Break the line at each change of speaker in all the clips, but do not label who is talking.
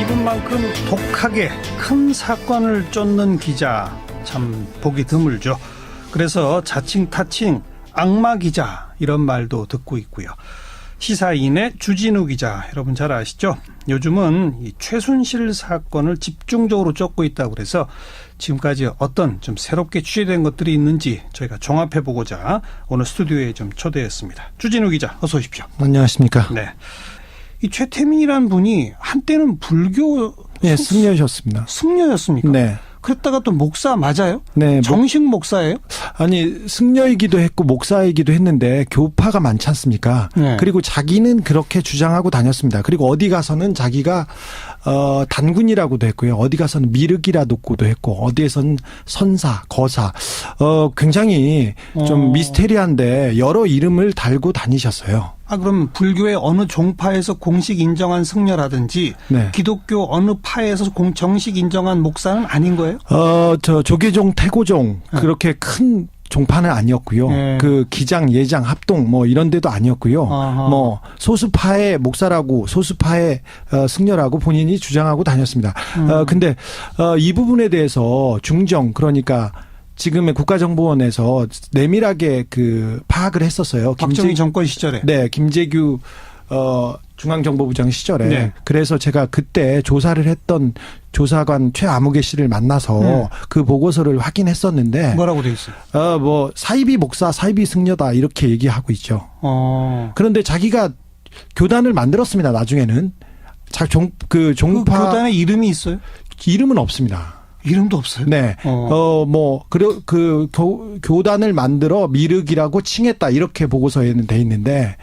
이분만큼 독하게 큰 사건을 쫓는 기자 참 보기 드물죠. 그래서 자칭 타칭 악마 기자 이런 말도 듣고 있고요. 시사인의 주진우 기자 여러분 잘 아시죠? 요즘은 이 최순실 사건을 집중적으로 쫓고 있다고 그래서 지금까지 어떤 좀 새롭게 취재된 것들이 있는지 저희가 종합해보고자 오늘 스튜디오에 좀 초대했습니다. 주진우 기자 어서 오십시오.
안녕하십니까.
네. 이 최태민이라는 분이 한때는 불교
승려셨습니다.
승려였습니까?
네.
그랬다가 또 목사 맞아요?
네.
정식 목사예요?
아니 승려이기도 했고 목사이기도 했는데 교파가 많지 않습니까?
네.
그리고 자기는 그렇게 주장하고 다녔습니다. 그리고 어디 가서는 자기가 단군이라고도 했고요. 어디 가서는 미륵이라고도 했고 어디에서는 선사, 거사 굉장히 좀 미스테리한데 여러 이름을 달고 다니셨어요.
아, 그럼 불교의 어느 종파에서 공식 인정한 승려라든지
네.
기독교 어느 파에서 정식 인정한 목사는 아닌 거예요?
조계종, 태고종 그렇게 큰 종파는 아니었고요.
네.
그 기장, 예장, 합동 뭐 이런 데도 아니었고요.
아하.
뭐 소수파의 목사라고 소수파의 승려라고 본인이 주장하고 다녔습니다. 근데 이 부분에 대해서 중정 그러니까 지금의 국가정보원에서 내밀하게 그 파악을 했었어요.
박정희 정권 시절에.
네, 김재규 중앙정보부장 시절에.
네.
그래서 제가 그때 조사를 했던 조사관 최아무개 씨를 만나서 그 보고서를 확인했었는데
뭐라고 돼 있어요?
뭐 사이비 목사, 사이비 승려다 이렇게 얘기하고 있죠. 그런데 자기가 교단을 만들었습니다. 나중에는 그 종파
그 교단의 이름이 있어요?
이름은 없습니다.
이름도 없어요?
네. 교단을 만들어 미륵이라고 칭했다. 이렇게 보고서에는 돼 있는데,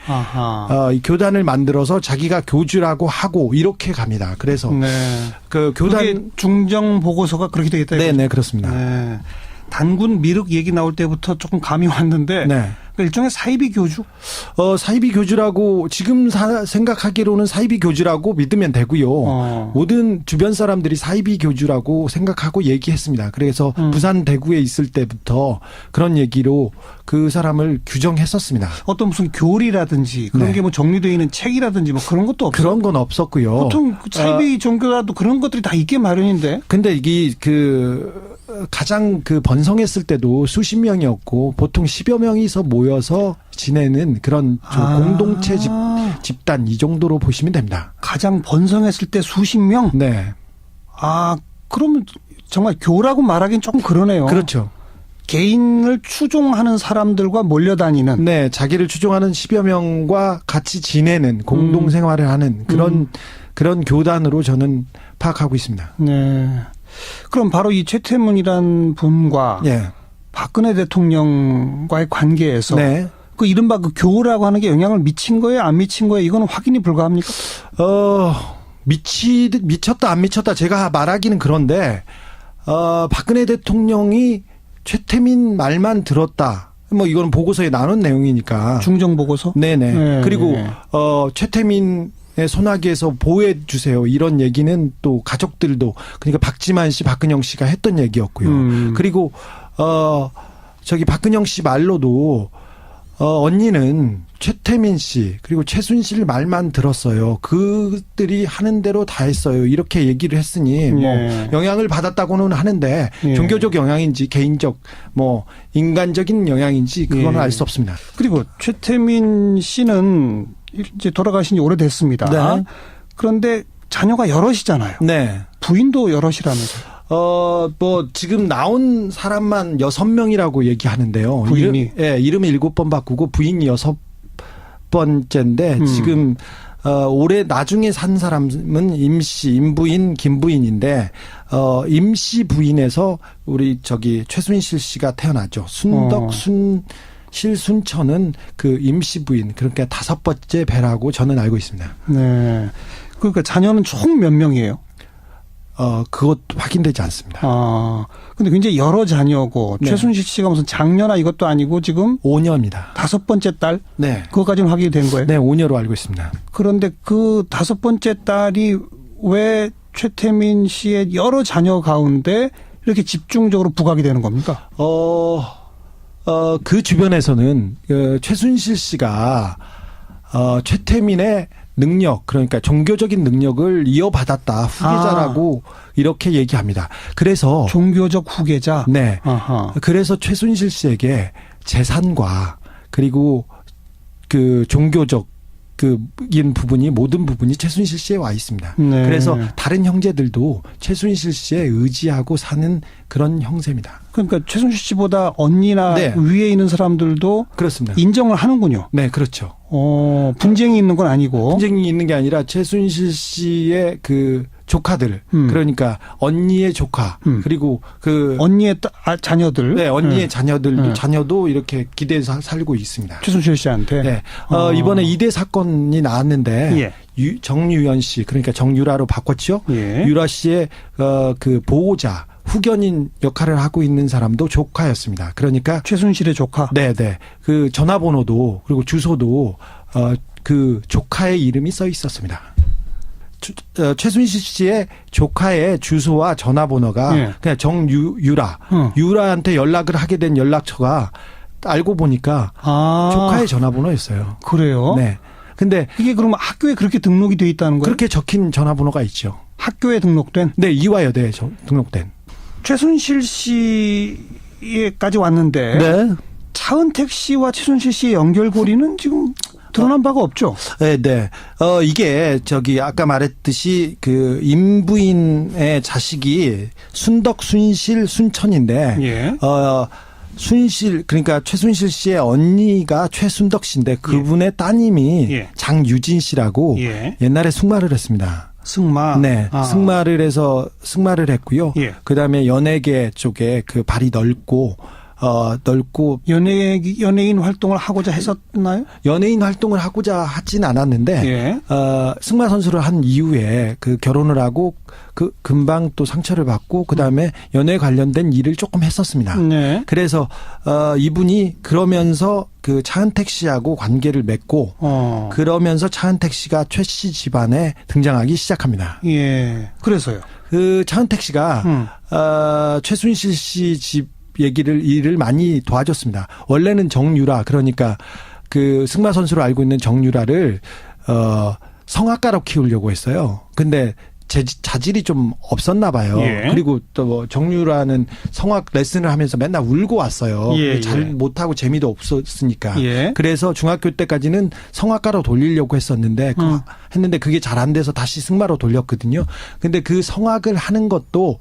이 교단을 만들어서 자기가 교주라고 하고, 이렇게 갑니다. 그래서,
네.
그 교단.
중정 보고서가 그렇게 되겠다.
네네, 그렇습니다.
네. 단군 미륵 얘기 나올 때부터 조금 감이 왔는데,
네.
일종의 사이비 교주?
사이비 교주라고 지금 생각하기로는 사이비 교주라고 믿으면 되고요. 모든 주변 사람들이 사이비 교주라고 생각하고 얘기했습니다. 그래서 부산 대구에 있을 때부터 그런 얘기로 그 사람을 규정했었습니다.
어떤 무슨 교리라든지 그런
네.
게 뭐 정리되어 있는 책이라든지 뭐 그런 것도 없어요?
그런 건 없었고요.
보통 사이비 종교라도 그런 것들이 다 있게 마련인데.
근데 이게 가장 번성했을 때도 수십 명이었고 보통 10여 명이서 모여서 지내는 그런 공동체 집단 이 정도로 보시면 됩니다.
가장 번성했을 때 수십 명?
네.
그러면 정말 교라고 말하기는 조금 그러네요.
그렇죠.
개인을 추종하는 사람들과 몰려다니는.
네. 자기를 추종하는 10여 명과 같이 지내는 공동생활을 하는 그런 교단으로 저는 파악하고 있습니다.
네. 그럼 바로 이 최태민이란 분과
예. 박근혜
박근혜 대통령과의 관계에서
네.
그 이른바 그 교라고 하는 게 영향을 미친 거예요? 안 미친 거예요? 이거는 확인이 불가합니까?
미쳤다 안 미쳤다 제가 말하기는 그런데 박근혜 대통령이 최태민 말만 들었다. 뭐 이건 보고서에 나눈 내용이니까.
중정 보고서?
네네.
네.
그리고 최태민의 소나기에서 보호해 주세요. 이런 얘기는 또 가족들도 그러니까 박지만 씨, 박근영 씨가 했던 얘기였고요. 그리고 박근영 씨 말로도 언니는 최태민 씨 그리고 최순실 말만 들었어요. 그들이 하는 대로 다 했어요. 이렇게 얘기를 했으니 뭐 영향을 받았다고는 하는데 종교적 영향인지 개인적 뭐 인간적인 영향인지 그거는 알 수 없습니다.
그리고 최태민 씨는 이제 돌아가신 지 오래됐습니다.
네.
그런데 자녀가 여럿이잖아요.
네.
부인도 여럿이라면서요.
지금 나온 사람만 6명이라고 얘기하는데요.
부인이?
이름을 7번 바꾸고 부인이 6번째인데 지금 올해 나중에 산 사람은 임부인, 김부인인데 임씨 부인에서 우리 최순실 씨가 태어나죠. 순천은 그 임씨 부인 그러니까 5번째 배라고 저는 알고 있습니다.
네. 그러니까 자녀는 총 몇 명이에요?
그것 확인되지 않습니다.
근데 굉장히 여러 자녀고
네.
최순실 씨가 무슨 장녀나 이것도 아니고 지금
5녀입니다.
5번째 딸?
네.
그거까지는 확인이 된 거예요?
네, 5녀로 알고 있습니다.
그런데 그 5번째 딸이 왜 최태민 씨의 여러 자녀 가운데 이렇게 집중적으로 부각이 되는 겁니까?
그 주변에서는 최순실 씨가 최태민의 능력, 그러니까 종교적인 능력을 이어받았다. 후계자라고 이렇게 얘기합니다. 그래서
종교적 후계자.
네.
아하.
그래서 최순실 씨에게 재산과 그리고 그 종교적 인 부분이 모든 부분이 최순실 씨에 와 있습니다.
네.
그래서 다른 형제들도 최순실 씨에 의지하고 사는 그런 형세입니다.
그러니까 최순실 씨보다 언니나
네.
위에 있는 사람들도
그렇습니다.
인정을 하는군요.
네, 그렇죠.
분쟁이 있는 건 아니고.
분쟁이 있는 게 아니라 최순실 씨의 그 조카들, 그러니까 언니의 조카, 그리고 그
언니의 자녀들.
네, 언니의 자녀도 이렇게 기대해서 살고 있습니다.
최순실 씨한테.
네. 이번에 2대 사건이 나왔는데
예.
정유연 씨, 그러니까 정유라로 바꿨죠.
예.
유라 씨의 그 보호자, 후견인 역할을 하고 있는 사람도 조카였습니다. 그러니까
최순실의 조카.
네. 그 전화번호도 그리고 주소도 그 조카의 이름이 써 있었습니다. 최순실 씨의 조카의 주소와 전화번호가
예.
그냥 유라한테 연락을 하게 된 연락처가 알고 보니까 조카의 전화번호였어요.
그래요?
네. 근데
이게 그러면 학교에 그렇게 등록이 돼 있다는 거예요?
그렇게 적힌 전화번호가 있죠.
학교에 등록된?
네, 이화여대에 등록된.
최순실 씨에까지 왔는데
네.
차은택 씨와 최순실 씨의 연결고리는 지금 드러난 바가 없죠.
네. 이게 아까 말했듯이 그 임부인의 자식이 순덕, 순실, 순천인데
예.
순실, 그러니까 최순실 씨의 언니가 최순덕 씨인데 그분의 따님이
예.
장유진 씨라고
예.
옛날에 승마를 했습니다.
승마.
네. 승마를 했고요.
예.
그다음에 연예계 쪽에 그 발이 넓고
연예인 활동을 하고자 했었나요?
연예인 활동을 하고자 하진 않았는데
예.
승마 선수를 한 이후에 그 결혼을 하고 그 금방 또 상처를 받고 그다음에 연예 관련된 일을 조금 했었습니다.
네.
그래서 이분이 그러면서 그 차은택 씨하고 관계를 맺고 그러면서 차은택 씨가 최 씨 집안에 등장하기 시작합니다.
예. 그래서요.
그 차은택 씨가 최순실 씨 집 일을 많이 도와줬습니다. 원래는 정유라, 그러니까 그 승마 선수로 알고 있는 정유라를 성악가로 키우려고 했어요. 근데 자질이 좀 없었나 봐요.
예.
그리고 또 정유라는 성악 레슨을 하면서 맨날 울고 왔어요.
예,
잘
예.
못하고 재미도 없었으니까.
예.
그래서 중학교 때까지는 성악가로 돌리려고 했었는데 했는데 그게 잘 안 돼서 다시 승마로 돌렸거든요. 근데 그 성악을 하는 것도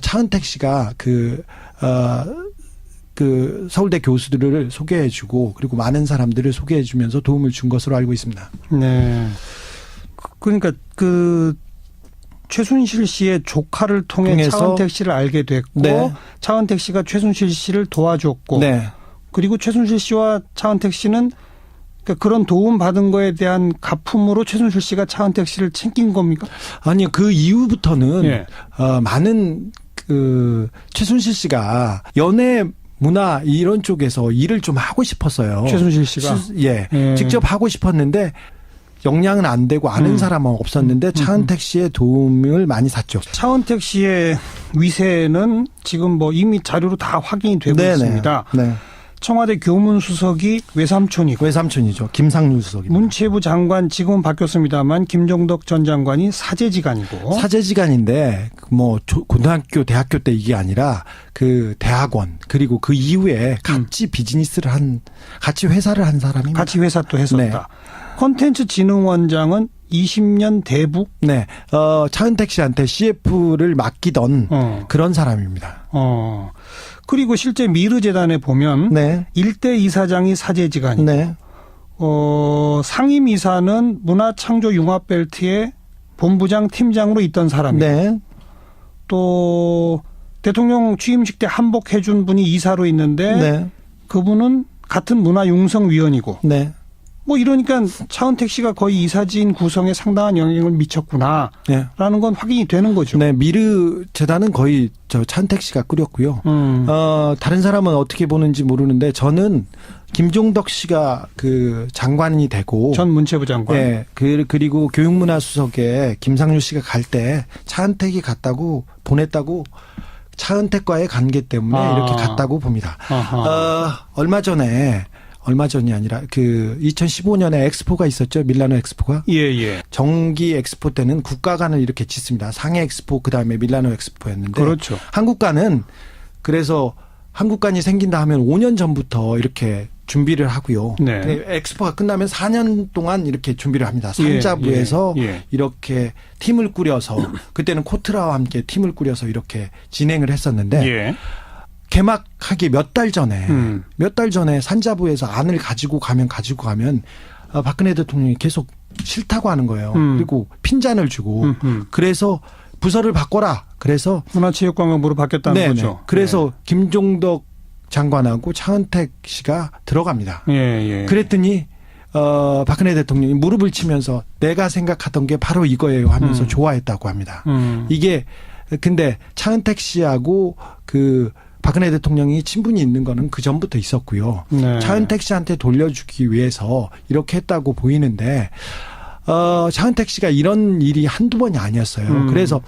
차은택 씨가 그 서울대 교수들을 소개해주고 그리고 많은 사람들을 소개해주면서 도움을 준 것으로 알고 있습니다.
네. 그러니까 최순실 씨의 조카를 통해서 차은택 씨를 알게 됐고
네.
차은택 씨가 최순실 씨를 도와줬고
네.
그리고 최순실 씨와 차은택 씨는 그러니까 그런 도움 받은 거에 대한 가품으로 최순실 씨가 차은택 씨를 챙긴 겁니까?
아니요. 그 이후부터는
예.
많은 최순실 씨가 연예 문화 이런 쪽에서 일을 좀 하고 싶었어요.
최순실 씨가
직접 하고 싶었는데 역량은 안 되고 아는 사람은 없었는데 차은택 씨의 도움을 많이 샀죠.
차은택 씨의 위세는 지금 이미 자료로 다 확인이 되고 있습니다.
네.
청와대 교문수석이 외삼촌이고
외삼촌이죠. 김상률 수석입니다.
문체부 장관 지금은 바뀌었습니다만 김종덕 전 장관이 사제지간이고
사제지간인데 고등학교 대학교 때 이게 아니라 그 대학원 그리고 그 이후에 같이 비즈니스를 같이 회사를 한 사람입니다.
같이 회사 또 했었다.
네.
콘텐츠진흥원장은 20년 대북.
네. 차은택 씨한테 CF를 맡기던 그런 사람입니다.
그리고 실제 미르재단에 보면
네.
1대 이사장이 사제지간이고
네.
상임이사는 문화창조융합벨트의 본부장 팀장으로 있던 사람이고
네.
또 대통령 취임식 때 한복해준 분이 이사로 있는데
네.
그분은 같은 문화융성위원이고
네.
이러니까 차은택 씨가 거의 이사진 구성에 상당한 영향을 미쳤구나라는
네.
건 확인이 되는 거죠.
네, 미르 재단은 거의 차은택 씨가 꾸렸고요. 다른 사람은 어떻게 보는지 모르는데 저는 김종덕 씨가 그 장관이 되고
전 문체부 장관.
네, 그리고 교육문화수석에 김상률 씨가 갈 때 차은택이 보냈다고 차은택과의 관계 때문에 이렇게 갔다고 봅니다. 얼마 전에 얼마 전이 아니라 그 2015년에 엑스포가 있었죠. 밀라노 엑스포가.
예, 예.
정기 엑스포 때는 국가관을 이렇게 짓습니다. 상해 엑스포 그다음에 밀라노 엑스포였는데
그렇죠.
한국관은 그래서 한국관이 생긴다 하면 5년 전부터 이렇게 준비를 하고요.
네.
근데 엑스포가 끝나면 4년 동안 이렇게 준비를 합니다. 산자부에서
예.
이렇게 팀을 꾸려서 그때는 코트라와 함께 팀을 꾸려서 이렇게 진행을 했었는데
예.
개막하기 몇 달 전에 산자부에서 안을 가지고 가면 박근혜 대통령이 계속 싫다고 하는 거예요. 그리고 핀잔을 주고 그래서 부서를 바꿔라. 그래서
문화체육관광부로 바뀌었다는 거죠.
그래서 김종덕 장관하고 차은택 씨가 들어갑니다.
예, 예.
그랬더니 박근혜 대통령이 무릎을 치면서 내가 생각하던 게 바로 이거예요 하면서 좋아했다고 합니다. 이게 근데 차은택 씨하고 그 박근혜 대통령이 친분이 있는 거는 그 전부터 있었고요.
네.
차은택 씨한테 돌려주기 위해서 이렇게 했다고 보이는데 차은택 씨가 이런 일이 한두 번이 아니었어요. 그래서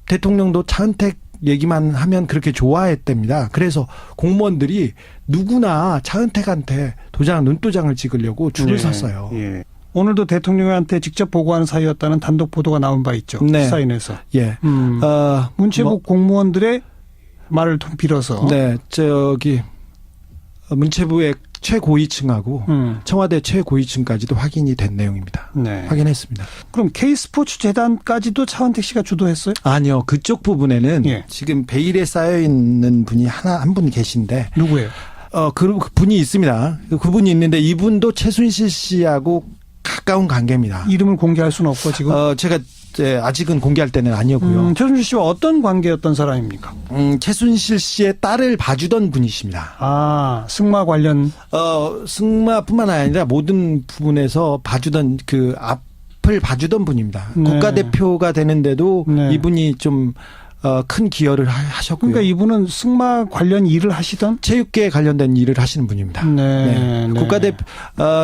대통령도 차은택 얘기만 하면 그렇게 좋아했답니다. 그래서 공무원들이 누구나 차은택한테 눈도장을 찍으려고 줄을 섰어요.
예. 오늘도 대통령한테 직접 보고하는 사이였다는 단독 보도가 나온 바 있죠.
네.
사인에서.
예.
문체부 공무원들의 말을 빌어서.
네. 문체부의 최고위층하고 청와대 최고위층까지도 확인이 된 내용입니다.
네.
확인했습니다.
그럼 K스포츠 재단까지도 차은택 씨가 주도했어요?
아니요. 그쪽 부분에는
예.
지금 베일에 쌓여 있는 분이 한 분 계신데
누구예요?
그 분이 있습니다. 그분이 있는데 이분도 최순실 씨하고 가까운 관계입니다.
이름을 공개할 수는 없고 지금.
제가 아직은 공개할 때는 아니었고요.
최순실 씨와 어떤 관계였던 사람입니까?
최순실 씨의 딸을 봐주던 분이십니다.
아, 승마 관련.
승마뿐만 아니라 모든 부분에서 봐주던 그 앞을 봐주던 분입니다.
네.
국가대표가 되는데도
네.
이분이 좀 큰 기여를 하셨고요.
그러니까 이분은 승마 관련 일을 하시던?
체육계에 관련된 일을 하시는 분입니다.
네. 네.
국가대표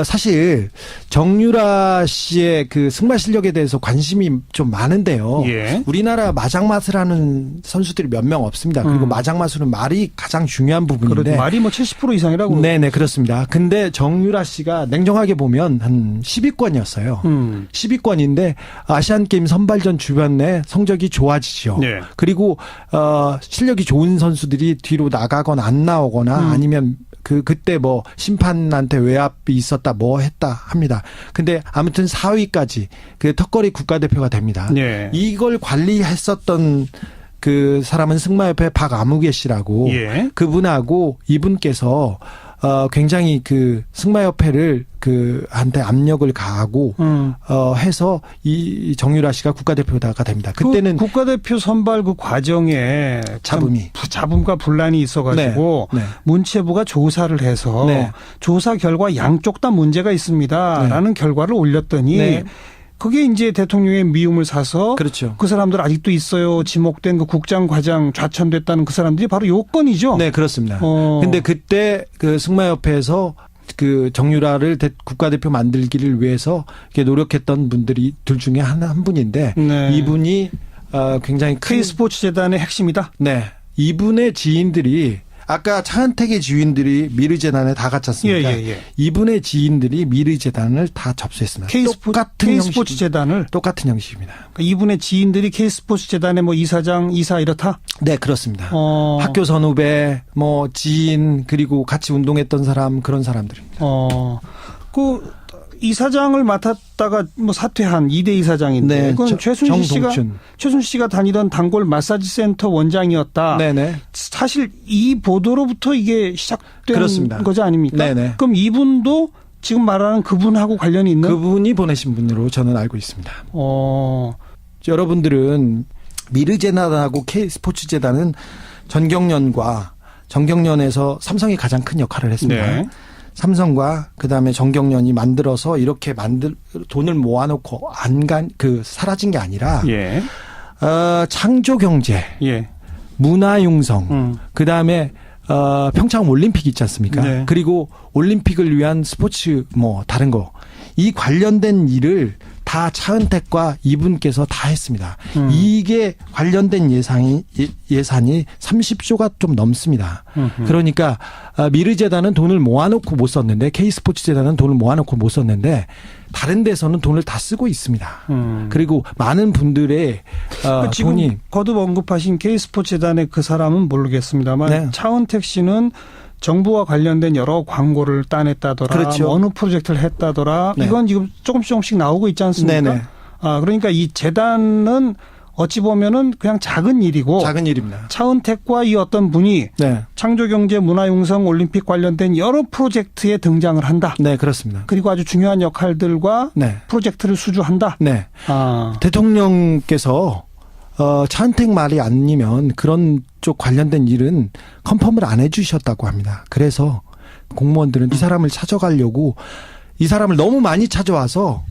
사실 정유라 씨의 그 승마 실력에 대해서 관심이 좀 많은데요.
예.
우리나라 마장마술 하는 선수들이 몇 명 없습니다. 그리고 마장마술은 말이 가장 중요한 부분인데.
그렇죠. 말이 뭐 70% 이상이라고.
네네 그렇습니다. 근데 정유라 씨가 냉정하게 보면 한 10위권이었어요. 10위권인데 아시안 게임 선발전 주변에 성적이 좋아지죠.
네.
그리고 실력이 좋은 선수들이 뒤로 나가거나 안 나오거나 아니면 그때 뭐 심판한테 외압이 있었다 뭐 했다 합니다. 근데 아무튼 4위까지 그 턱걸이 국가대표가 됩니다.
네.
이걸 관리했었던 그 사람은 승마협회 박아무개 씨라고
예.
그분하고 이분께서 굉장히 그 승마협회를 한테 압력을 가하고 해서 이 정유라 씨가 국가대표가 됩니다. 그때는
국가대표 선발 그 과정에 잡음과 분란이 있어가지고
네.
문체부가 조사를 해서
네.
조사 결과 양쪽 다 문제가 있습니다라는 결과를 올렸더니
네.
그게 이제 대통령의 미움을 사서
그렇죠.
그 사람들 아직도 있어요. 지목된 그 국장 과장 좌천됐다는 그 사람들이 바로 요건이죠.
네, 그렇습니다. 근데 그때 그 승마협회에서 그 정유라를 국가대표 만들기를 위해서 이렇게 노력했던 분들이 둘 중에 한 분인데
네.
이분이 굉장히 큰
K스포츠 재단의 핵심이다.
네. 이분의 지인들이 아까 차은택의 지인들이 미르재단에 다 같이 았습니까?
예.
이분의 지인들이 미르재단을 다 접수했습니다.
K스포츠 재단을
똑같은 형식입니다.
그러니까 이분의 지인들이 K스포츠 재단의 뭐 이사장, 이사 이렇다?
네, 그렇습니다. 학교 선후배, 뭐 지인 그리고 같이 운동했던 사람 그런 사람들입니다.
그 이사장을 맡았다가 뭐 사퇴한 2대 이사장인데
네,
그건 최순실 씨가 다니던 단골 마사지 센터 원장이었다.
네네.
사실 이 보도로부터 이게 시작된
그렇습니다.
거지 아닙니까?
네네.
그럼 이분도 지금 말하는 그분하고 관련이 있는?
그분이 보내신 분으로 저는 알고 있습니다. 여러분들은 미르재단하고 K스포츠재단은 정경련에서 삼성이 가장 큰 역할을 했습니다.
네.
삼성과 그다음에 정경련이 만들어서 이렇게 돈을 모아놓고 사라진 게 아니라
예.
창조 경제,
예.
문화융성, 그다음에 평창 올림픽 있지 않습니까?
네.
그리고 올림픽을 위한 스포츠 뭐 다른 거 이 관련된 일을 다 차은택과 이분께서 다 했습니다. 이게 관련된 예산이 30조가 좀 넘습니다. 그러니까 미르재단은 돈을 모아놓고 못 썼는데 K스포츠재단은 돈을 모아놓고 못 썼는데 다른 데서는 돈을 다 쓰고 있습니다. 그리고 많은 분들의
지금
돈이
거듭 언급하신 K스포츠재단의 그 사람은 모르겠습니다만
네.
차은택 씨는 정부와 관련된 여러 광고를 따냈다더라.
그렇죠.
뭐 어느 프로젝트를 했다더라.
네.
이건 지금 조금씩 나오고 있지 않습니까?
네네.
그러니까 이 재단은 어찌 보면은 그냥 작은 일이고
작은 일입니다.
차은택과 이 어떤 분이
네,
창조경제 문화융성 올림픽 관련된 여러 프로젝트에 등장을 한다.
네 그렇습니다.
그리고 아주 중요한 역할들과
네,
프로젝트를 수주한다.
네.
아.
대통령께서 차은택 말이 아니면 그런 쪽 관련된 일은 컨펌을 안 해주셨다고 합니다. 그래서 공무원들은 이 사람을 찾아가려고 이 사람을 너무 많이 찾아와서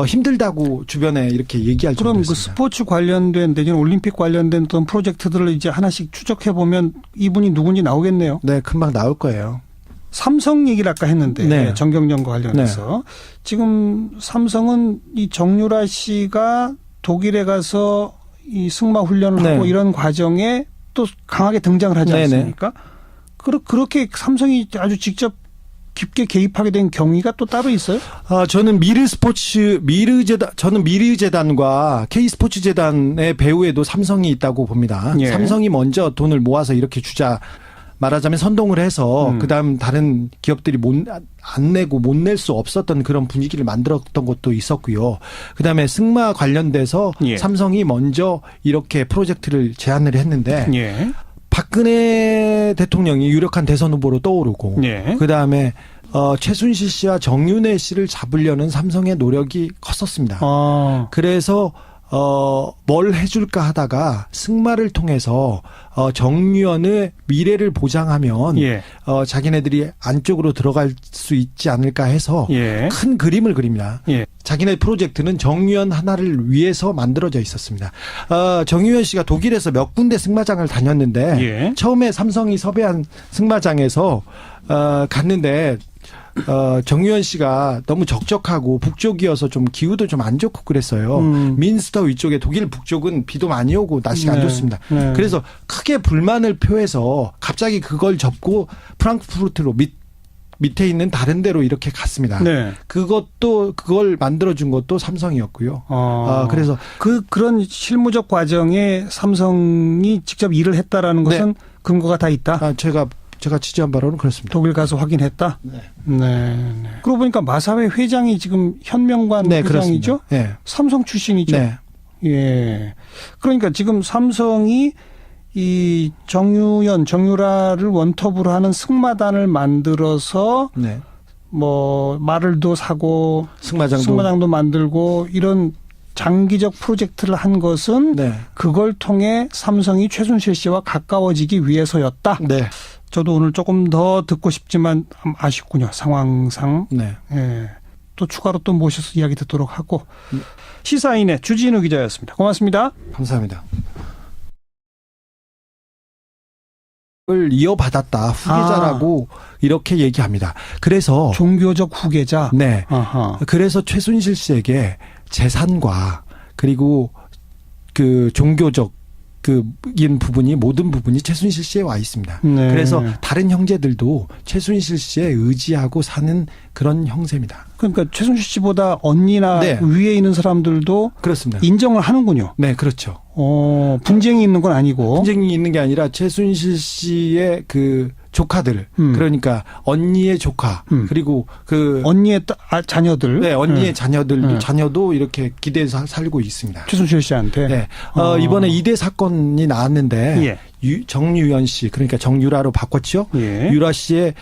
힘들다고 주변에 이렇게 얘기할
그럼 그
정도였습니다.
스포츠 관련된 내지는 올림픽 관련된 어떤 프로젝트들을 이제 하나씩 추적해 보면 이분이 누군지 나오겠네요.
네, 금방 나올 거예요.
삼성 얘기를 아까 했는데
네.
정경련과 관련해서 지금 삼성은 이 정유라 씨가 독일에 가서 이 승마 훈련을
네.
하고 이런 과정에 또 강하게 등장을 하지
네네.
않습니까? 그렇게 삼성이 아주 직접 깊게 개입하게 된 경위가 또 따로 있어요?
저는 미르재단과 K스포츠재단의 배후에도 삼성이 있다고 봅니다.
예.
삼성이 먼저 돈을 모아서 이렇게 주자. 말하자면 선동을 해서 그다음 다른 기업들이 안 내고 못 낼 수 없었던 그런 분위기를 만들었던 것도 있었고요. 그다음에 승마 관련돼서
예.
삼성이 먼저 이렇게 프로젝트를 제안을 했는데
예.
박근혜 대통령이 유력한 대선 후보로 떠오르고
예.
그다음에 최순실 씨와 정윤회 씨를 잡으려는 삼성의 노력이 컸었습니다. 그래서 뭘 해줄까 하다가 승마를 통해서 정유연의 미래를 보장하면
예.
자기네들이 안쪽으로 들어갈 수 있지 않을까 해서
예.
큰 그림을 그립니다.
예.
자기네 프로젝트는 정유연 하나를 위해서 만들어져 있었습니다. 정유연 씨가 독일에서 몇 군데 승마장을 다녔는데
예.
처음에 삼성이 섭외한 승마장에서 갔는데 정유연 씨가 너무 적적하고 북쪽이어서 좀 기후도 좀 안 좋고 그랬어요. 민스터 위쪽에 독일 북쪽은 비도 많이 오고 날씨가
네.
안 좋습니다.
네.
그래서 크게 불만을 표해서 갑자기 그걸 접고 프랑크푸르트로 밑에 있는 다른 데로 이렇게 갔습니다.
네.
그걸 만들어준 것도 삼성이었고요. 그래서
그런 실무적 과정에 삼성이 직접 일을 했다라는 것은 근거가 다 있다.
제가 취재한 바로는 그렇습니다.
독일 가서 확인했다.
네.
네. 그러고 보니까 마사회 회장이 지금 현명관
네,
회장이죠.
그렇습니다. 네.
삼성 출신이죠.
네.
예. 그러니까 지금 삼성이 이 정유라를 원톱으로 하는 승마단을 만들어서
네.
뭐 말을도 사고
승마장도
만들고 이런 장기적 프로젝트를 한 것은
네.
그걸 통해 삼성이 최순실 씨와 가까워지기 위해서였다.
네.
저도 오늘 조금 더 듣고 싶지만 아쉽군요. 상황상.
네.
예. 또 추가로 또 모셔서 이야기 듣도록 하고. 시사인의 주진우 기자였습니다. 고맙습니다.
감사합니다. 을 이어받았다. 후계자라고 이렇게 얘기합니다. 그래서
종교적 후계자.
네.
아하.
그래서 최순실 씨에게 재산과 그리고 그 종교적 부분이 모든 부분이 최순실 씨에 와 있습니다.
네.
그래서 다른 형제들도 최순실 씨에 의지하고 사는 그런 형세입니다.
그러니까 최순실 씨보다 언니나
네.
위에 있는 사람들도
그렇습니다.
인정을 하는군요.
네, 그렇죠.
분쟁이 있는 건 아니고.
분쟁이 있는 게 아니라 최순실 씨의 그 조카들, 그러니까 언니의 조카, 그리고 그
언니의 자녀들.
네, 언니의 자녀도 이렇게 기대서 살고 있습니다.
최순실 씨한테.
네, 이번에 2대 사건이 나왔는데
예.
정유연 씨, 그러니까 정유라로 바꿨죠.
예.
유라 씨의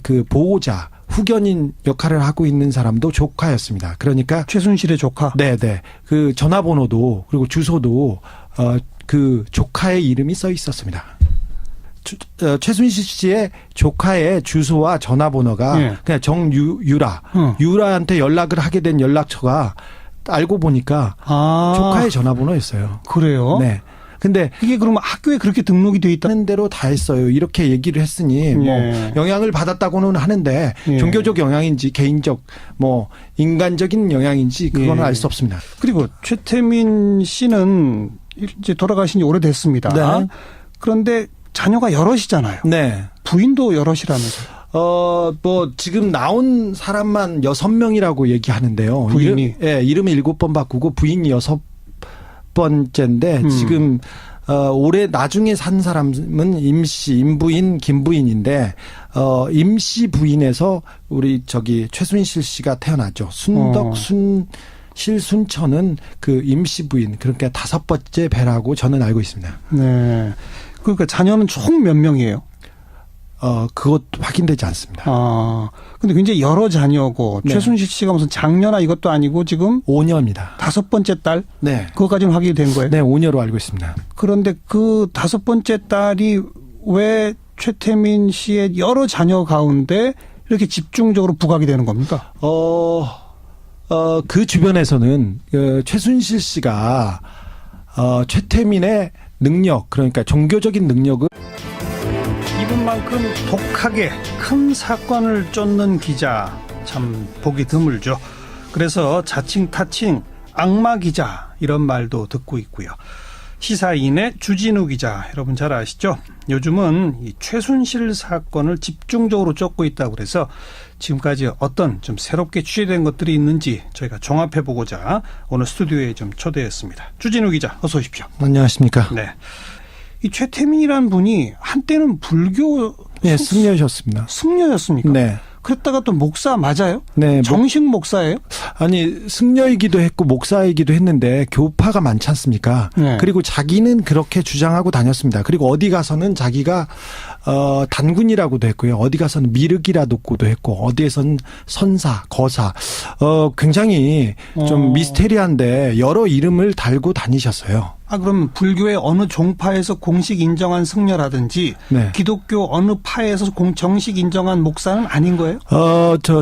그 보호자, 후견인 역할을 하고 있는 사람도 조카였습니다. 그러니까
최순실의 조카.
네. 그 전화번호도 그리고 주소도 그 조카의 이름이 써 있었습니다. 최순실 씨의 조카의 주소와 전화번호가 그냥 유라한테 연락을 하게 된 연락처가 알고 보니까 조카의 전화번호였어요.
그래요?
네. 근데
이게 그러면 학교에 그렇게 등록이 돼 있다.
하는 대로 다 했어요. 이렇게 얘기를 했으니 뭐
예.
영향을 받았다고는 하는데
예.
종교적 영향인지 개인적 뭐 인간적인 영향인지 그거는
예.
알 수 없습니다.
그리고 최태민 씨는 이제 돌아가신 지 오래됐습니다.
네.
그런데 자녀가 여럿이잖아요.
네.
부인도 여럿이라면서요.
뭐, 지금 나온 사람만 6명이라고 얘기하는데요.
부인이?
이름을 7번 바꾸고 부인이 6번째인데, 지금, 올해 나중에 산 사람은 임부인, 김부인인데, 임씨 부인에서 우리 최순실 씨가 태어나죠. 순천은 그 임씨 부인, 그러니까 5번째 배라고 저는 알고 있습니다.
네. 그러니까 자녀는 총 몇 명이에요?
그것 확인되지 않습니다.
근데 굉장히 여러 자녀고,
네.
최순실 씨가 무슨 장녀나 이것도 아니고 지금
5녀입니다.
5번째 딸?
네.
그것까지는 확인이 된 거예요?
네, 5녀로 알고 있습니다.
그런데 그 5번째 딸이 왜 최태민 씨의 여러 자녀 가운데 이렇게 집중적으로 부각이 되는 겁니까?
그 주변에서는 최순실 씨가 최태민의 능력, 그러니까 종교적인 능력을
이분만큼 독하게 큰 사건을 쫓는 기자 참 보기 드물죠. 그래서 자칭 타칭 악마 기자 이런 말도 듣고 있고요. 시사인의 주진우 기자 여러분 잘 아시죠? 요즘은 이 최순실 사건을 집중적으로 쫓고 있다고 그래서 지금까지 어떤 좀 새롭게 취재된 것들이 있는지 저희가 종합해보고자 오늘 스튜디오에 좀 초대했습니다. 주진우 기자 어서 오십시오.
안녕하십니까?
네. 이 최태민이라는 분이 한때는 불교
네, 승려셨습니다.
승려였습니까?
네.
그랬다가 또 목사 맞아요?
네.
정식 목사예요?
아니, 승려이기도 했고 목사이기도 했는데 교파가 많지 않습니까?
네.
그리고 자기는 그렇게 주장하고 다녔습니다. 그리고 어디 가서는 자기가 단군이라고도 했고요. 어디 가서는 미륵이라고도 했고 어디에서는 선사, 거사. 굉장히 좀 미스테리한데 여러 이름을 달고 다니셨어요.
그럼 불교의 어느 종파에서 공식 인정한 승려라든지
네.
기독교 어느 파에서 정식 인정한 목사는 아닌 거예요?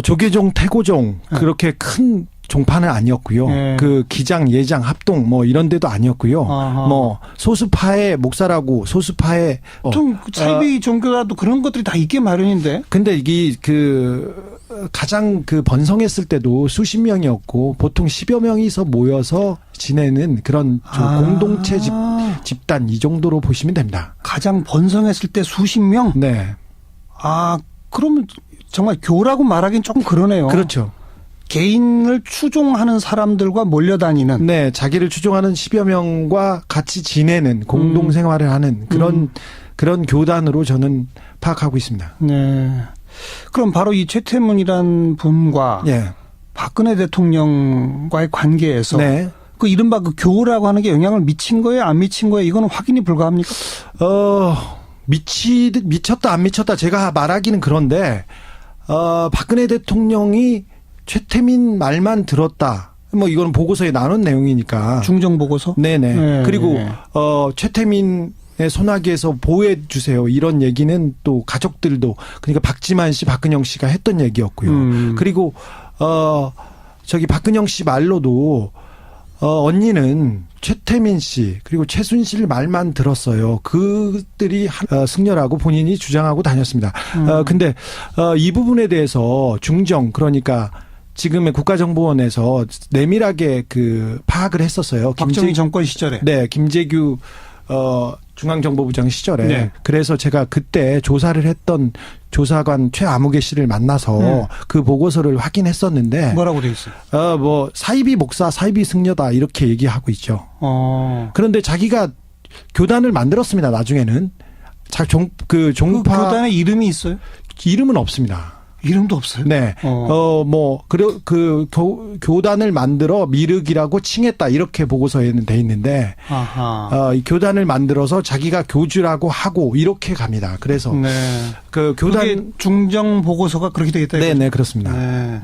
조계종, 태고종 그렇게 큰 종파는 아니었고요.
네.
그 기장, 예장, 합동 뭐 이런 데도 아니었고요.
아하.
뭐 소수파의 목사라고 소수파의
좀 차이비 종교라도 그런 것들이 다 있게 마련인데.
근데 이게 가장 번성했을 때도 수십 명이었고 보통 10여 명이서 모여서 지내는 그런 공동체 집단 이 정도로 보시면 됩니다.
가장 번성했을 때 수십 명?
네.
그러면 정말 교라고 말하기는 조금 그러네요.
그렇죠.
개인을 추종하는 사람들과 몰려다니는.
네, 자기를 추종하는 10여 명과 같이 지내는 공동생활을 하는 그런 교단으로 저는 파악하고 있습니다.
네. 그럼 바로 이 최태민이란 분과
예.
박근혜 대통령과의 관계에서
네.
그 이른바 그 교라고 하는 게 영향을 미친 거예요, 안 미친 거예요? 이거는 확인이 불가합니까?
미쳤다 안 미쳤다 제가 말하기는 그런데 박근혜 대통령이 최태민 말만 들었다. 뭐 이거는 보고서에 나눈 내용이니까.
중정 보고서?
네네.
네,
그리고
네.
최태민의 소나기에서 보호해 주세요. 이런 얘기는 또 가족들도 그러니까 박지만 씨, 박근영 씨가 했던 얘기였고요. 그리고 박근영 씨 말로도 언니는 최태민 씨 그리고 최순실 말만 들었어요. 그들이 승려라고 본인이 주장하고 다녔습니다. 근데 이 부분에 대해서 중정 그러니까 지금의 국가정보원에서 내밀하게 파악을 했었어요.
박정희 정권 시절에.
네, 김재규 중앙정보부장 시절에.
네.
그래서 제가 그때 조사를 했던 조사관 최아무개 씨를 만나서 그 보고서를 확인했었는데.
뭐라고 돼 있어요?
사이비 목사, 사이비 승려다 이렇게 얘기하고 있죠.
그런데
자기가 교단을 만들었습니다. 나중에는. 종파.
그 교단의 이름이 있어요?
이름은 없습니다.
이름도 없어요?
네. 교단을 만들어 미륵이라고 칭했다. 이렇게 보고서에는 돼 있는데, 이 교단을 만들어서 자기가 교주라고 하고, 이렇게 갑니다. 그래서,
네.
교단.
그게 중정 보고서가 그렇게 되겠다.
네네, 그렇습니다.
네.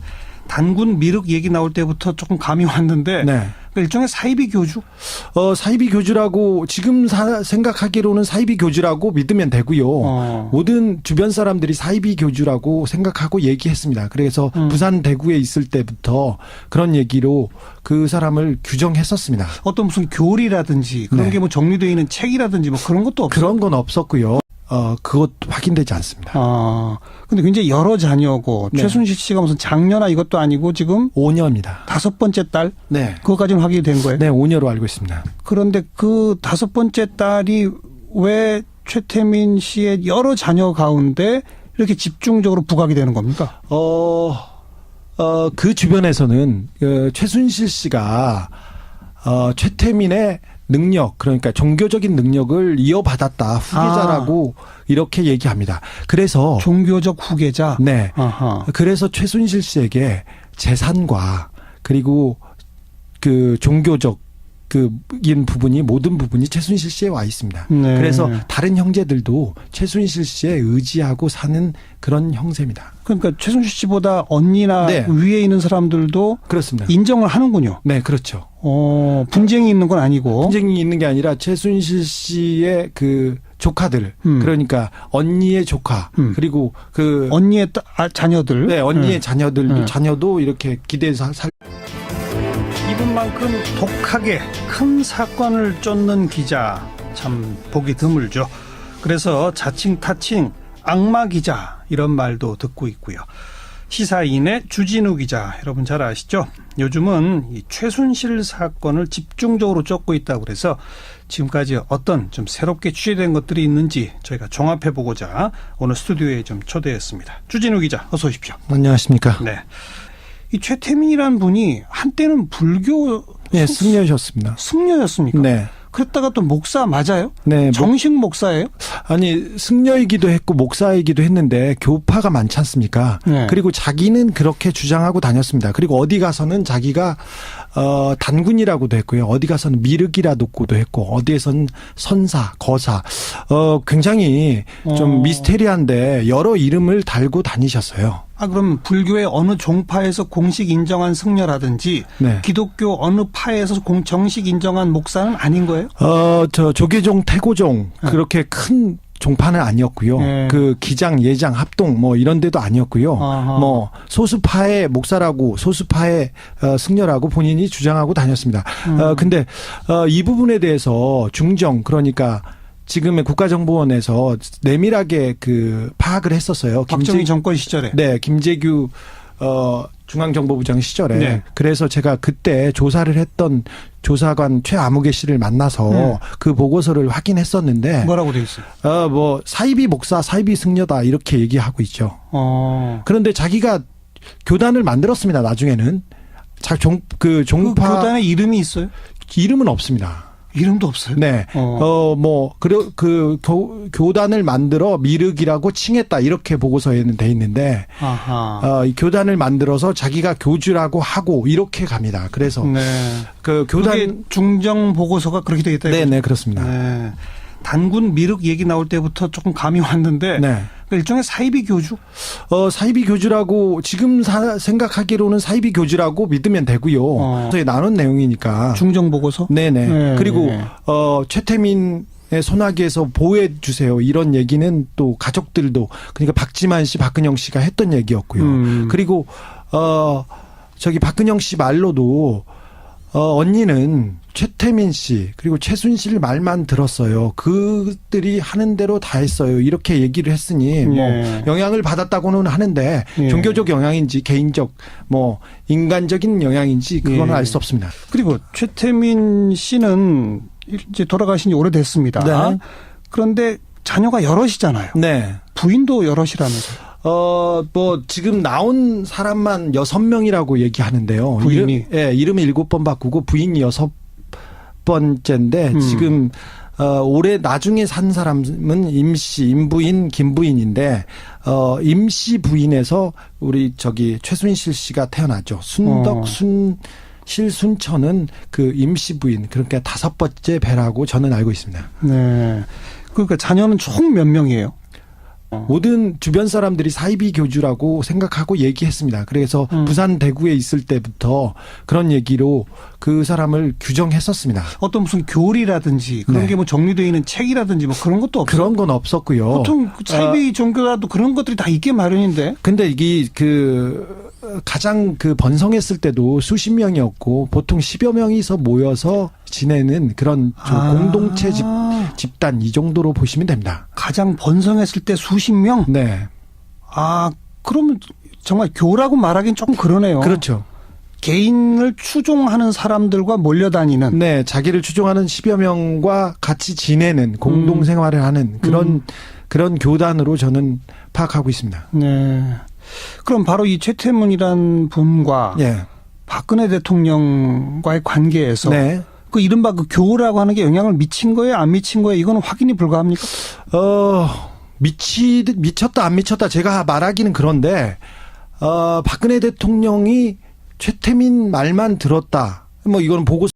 단군 미륵 얘기 나올 때부터 조금 감이 왔는데
네.
그러니까 일종의 사이비 교주?
사이비 교주라고 지금 생각하기로는 사이비 교주라고 믿으면 되고요. 모든 주변 사람들이 사이비 교주라고 생각하고 얘기했습니다. 그래서 부산 대구에 있을 때부터 그런 얘기로 그 사람을 규정했었습니다.
어떤 무슨 교리라든지 그런
네.
게 뭐 정리되어 있는 책이라든지 뭐 그런 것도 없어요?
그런 건 없었고요. 그것 확인되지 않습니다.
근데 굉장히 여러 자녀고
네.
최순실 씨가 무슨 장녀나 이것도 아니고 지금
5녀입니다.
5번째 딸?
네.
그거까지는 확인이 된 거예요?
네, 5녀로 알고 있습니다.
그런데 그 5번째 딸이 왜 최태민 씨의 여러 자녀 가운데 이렇게 집중적으로 부각이 되는 겁니까?
그 주변에서는 최순실 씨가 최태민의 능력, 그러니까 종교적인 능력을 이어받았다, 후계자라고 이렇게 얘기합니다. 그래서
종교적 후계자?
네.
아하.
그래서 최순실 씨에게 재산과 그리고 그 종교적 인 부분이 모든 부분이 최순실 씨에 와 있습니다.
네.
그래서 다른 형제들도 최순실 씨에 의지하고 사는 그런 형세입니다.
그러니까 최순실 씨보다 언니나
네.
위에 있는 사람들도
그렇습니다.
인정을 하는군요.
네, 그렇죠.
분쟁이 있는 건 아니고.
분쟁이 있는 게 아니라 최순실 씨의 그 조카들, 그러니까 언니의 조카, 그리고 그
언니의 자녀들.
네, 언니의 자녀도 이렇게 기대해서
이분만큼 독하게 큰 사건을 쫓는 기자 참 보기 드물죠. 그래서 자칭 타칭 악마 기자 이런 말도 듣고 있고요. 시사인의 주진우 기자 여러분 잘 아시죠? 요즘은 이 최순실 사건을 집중적으로 쫓고 있다고 그래서 지금까지 어떤 좀 새롭게 취재된 것들이 있는지 저희가 종합해보고자 오늘 스튜디오에 좀 초대했습니다. 주진우 기자 어서 오십시오.
안녕하십니까?
네. 이 최태민이라는 분이 한때는 불교
네, 승려셨습니다.
승려였습니까?
네.
그랬다가 또 목사 맞아요?
네.
정식 목사예요?
아니, 승려이기도 했고 목사이기도 했는데 교파가 많지 않습니까?
네.
그리고 자기는 그렇게 주장하고 다녔습니다. 그리고 어디 가서는 자기가 단군이라고도 했고요. 어디 가서는 미륵이라고도 했고 어디에서는 선사, 거사. 굉장히 좀 미스테리한데 여러 이름을 달고 다니셨어요.
그럼 불교의 어느 종파에서 공식 인정한 승려라든지
네.
기독교 어느 파에서 정식 인정한 목사는 아닌 거예요?
조계종, 태고종 그렇게 큰 종파는 아니었고요.
네.
그 기장, 예장, 합동 뭐 이런 데도 아니었고요.
아하.
뭐 소수파의 목사라고 소수파의 승려라고 본인이 주장하고 다녔습니다. 근데 이 부분에 대해서 중정 그러니까 지금의 국가정보원에서 내밀하게 그 파악을 했었어요.
박정희 정권 시절에.
네, 김재규 중앙정보부장 시절에.
네.
그래서 제가 그때 조사를 했던 조사관 최아무개 씨를 만나서 그 보고서를 확인했었는데
뭐라고 돼 있어요?
뭐 사이비 목사, 사이비 승려다 이렇게 얘기하고 있죠. 그런데 자기가 교단을 만들었습니다. 나중에는 그 종파
그 교단에 이름이 있어요?
이름은 없습니다.
이름도 없어요?
네. 교단을 만들어 미륵이라고 칭했다. 이렇게 보고서에는 돼 있는데,
아하.
이 교단을 만들어서 자기가 교주라고 하고, 이렇게 갑니다. 그래서,
네.
그
그게 중정 보고서가 그렇게 되겠다.
네, 그렇습니다.
네. 단군 미륵 얘기 나올 때부터 조금 감이 왔는데,
네.
일종의 사이비 교주?
사이비 교주라고, 지금 생각하기로는 사이비 교주라고 믿으면 되고요. 저희 나눈 내용이니까.
중정 보고서?
네네.
네.
그리고, 최태민, 소나기에서 보호해 주세요. 이런 얘기는 또 가족들도 그러니까 박지만 씨, 박근영 씨가 했던 얘기였고요. 그리고 박근영 씨 말로도 언니는 최태민 씨 그리고 최순실 말만 들었어요. 그들이 하는 대로 다 했어요. 이렇게 얘기를 했으니 뭐 영향을 받았다고는 하는데 종교적 영향인지 개인적 뭐 인간적인 영향인지 그건 알 수 없습니다.
그리고 최태민 씨는 이제 돌아가신 지 오래됐습니다.
네.
그런데 자녀가 여럿이잖아요.
네.
부인도 여럿이라면서요.
지금 나온 사람만 6명이라고 얘기하는데요.
부인이?
이름을 7번 바꾸고 부인이 6번째인데, 지금, 올해 나중에 산 사람은 임부인, 김부인인데, 임씨 부인에서 우리 최순실 씨가 태어났죠. 순천은 그 임씨 부인, 그러니까 5번째 배라고 저는 알고 있습니다.
네. 그러니까 자녀는 총 몇 명이에요?
모든 주변 사람들이 사이비 교주라고 생각하고 얘기했습니다. 그래서 부산 대구에 있을 때부터 그런 얘기로 그 사람을 규정했었습니다.
어떤 무슨 교리라든지 그런
네.
게 뭐 정리되어 있는 책이라든지 뭐 그런 것도 없어요.
그런 건 없었고요.
보통 사이비 종교라도 그런 것들이 다 있게 마련인데.
근데 이게 가장 번성했을 때도 수십 명이었고 보통 10여 명이서 모여서 지내는 그런 공동체 집단 이 정도로 보시면 됩니다.
가장 번성했을 때 수십 명?
네.
그러면 정말 교라고 말하기는 조금 그러네요.
그렇죠.
개인을 추종하는 사람들과 몰려다니는.
네, 자기를 추종하는 10여 명과 같이 지내는 공동 생활을 하는 그런 교단으로 저는 파악하고 있습니다.
네. 그럼 바로 이 최태문이란 분과
예.
박근혜 대통령과의 관계에서
네.
그 이른바 그 교라고 하는 게 영향을 미친 거예요, 안 미친 거예요? 이거는 확인이 불가합니까?
미쳤다 안 미쳤다 제가 말하기는 그런데 박근혜 대통령이 최태민 말만 들었다. 뭐 이거는 보고